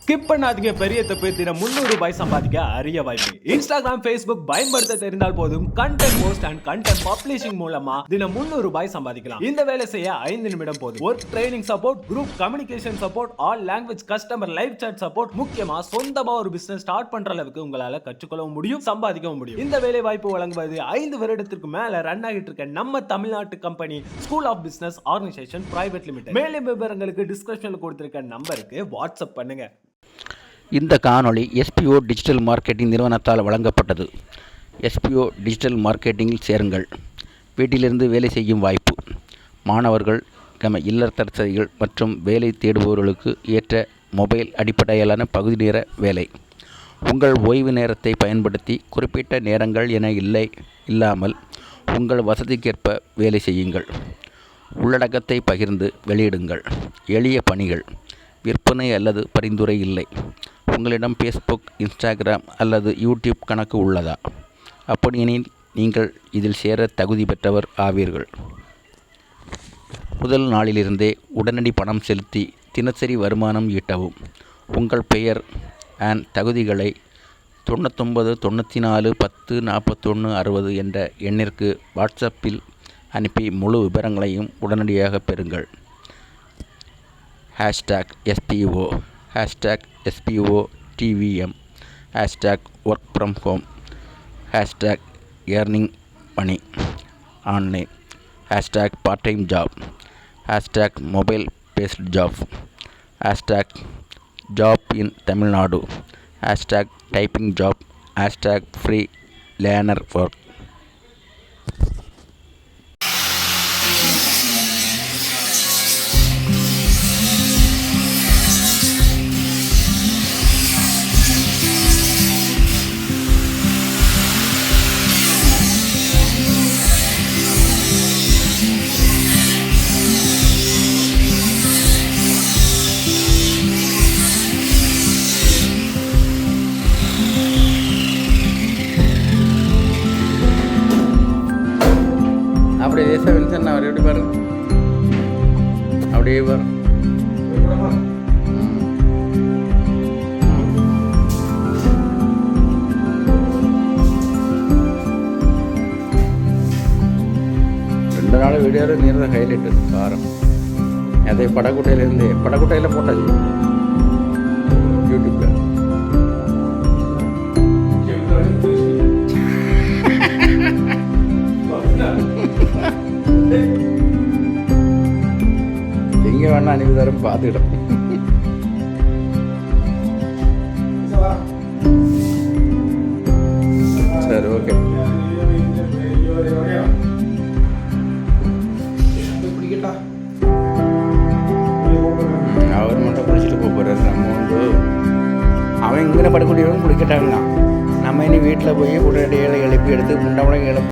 Skip பண்ணாதீங்க, பெரிய தப்பு. தினம் 300 ரூபாய் சம்பாதிக்க அரிய வாய்ப்பு. இன்ஸ்டாகிராம், Facebook பயன்படுத்த தெரிந்தால் போதும். Content post and content publishing மூலமா தினம் 300 ரூபாய் சம்பாதிக்கலாம். இந்த வேலை செய்ய 5 நிமிடம் போதும். Work training support, group communication support, all language customer live chat support, முக்கியமா சொந்தமா ஒரு பிசினஸ் ஸ்டார்ட் பண்ற அளவுக்கு உங்களால கற்றுக்கொள்ளவும் முடியும், சம்பாதிக்கவும் முடியும். இந்த வேலை வாய்ப்பு வழங்குவது 5 வருடத்திற்கு மேல ரன் ஆகிட்டு இருக்க நம்ம தமிழ்நாட்டு company school of business organisation private limited. மேலும் விவரங்களுக்கு டிஸ்கிரிப்ஷன்ல கொடுத்திருக்க நம்பருக்கு வாட்ஸ்அப் பண்ணுங்க. இந்த காணொளி SPO டிஜிட்டல் மார்க்கெட்டிங் நிறுவனத்தால் வழங்கப்பட்டது. SPO டிஜிட்டல் மார்க்கெட்டிங்கில் சேருங்கள். வீட்டிலிருந்து வேலை செய்யும் வாய்ப்பு. மாணவர்கள், இல்லத்தரசிகள் மற்றும் வேலை தேடுபவர்களுக்கு ஏற்ற மொபைல் அடிப்படையிலான பகுதி நேர வேலை. உங்கள் ஓய்வு நேரத்தை பயன்படுத்தி குறிப்பிட்ட நேரங்கள் என இல்லாமல் உங்கள் வசதிக்கேற்ப வேலை செய்யுங்கள். உள்ளடக்கத்தை பகிர்ந்து வெளியிடுங்கள். எளிய பணிகள். விற்பனை அல்லது பரிந்துரை இல்லை. உங்களிடம் Facebook, Instagram அல்லது YouTube கணக்கு உள்ளதா? அப்படியெனில் நீங்கள் இதில் சேர தகுதி பெற்றவர் ஆவீர்கள். முதல் நாளிலிருந்தே உடனடி பணம் செலுத்தி தினசரி வருமானம் ஈட்டவும். உங்கள் பெயர் அண்ட் தகுதிகளை 99 94 10 41 60 என்ற எண்ணிற்கு வாட்ஸ்அப்பில் அனுப்பி முழு விவரங்களையும் உடனடியாக பெறுங்கள். #SPO, #SPO TVM, #work from home, #earning money online, #part time job, #mobile based job, #job in Tamil Nadu, #typing job, #free learner work. அப்படியே வின்சன் அவர் எப்படி பாருங்க, அப்படியே பாருங்க. ரெண்டு நாள் வீடியோவில் நீர் ஹைலைட்டு காரம். அதே படக்குட்டையில் போட்டாச்சு யூடியூப்பில். எங்கே வேணா அனுப்பிதாரும் பார்த்துக்கிட்டோம். சரி, ஓகே. அவர் மட்டும் குளிச்சுட்டு போகிறாரு. நம்ம வந்து அவன் இங்கே படக்கூடியவங்க குளிக்கட்டாங்க. நம்ம இனி வீட்டில் போய் உடனடியாக எழுப்பி எடுத்து முண்டை எழுப்பி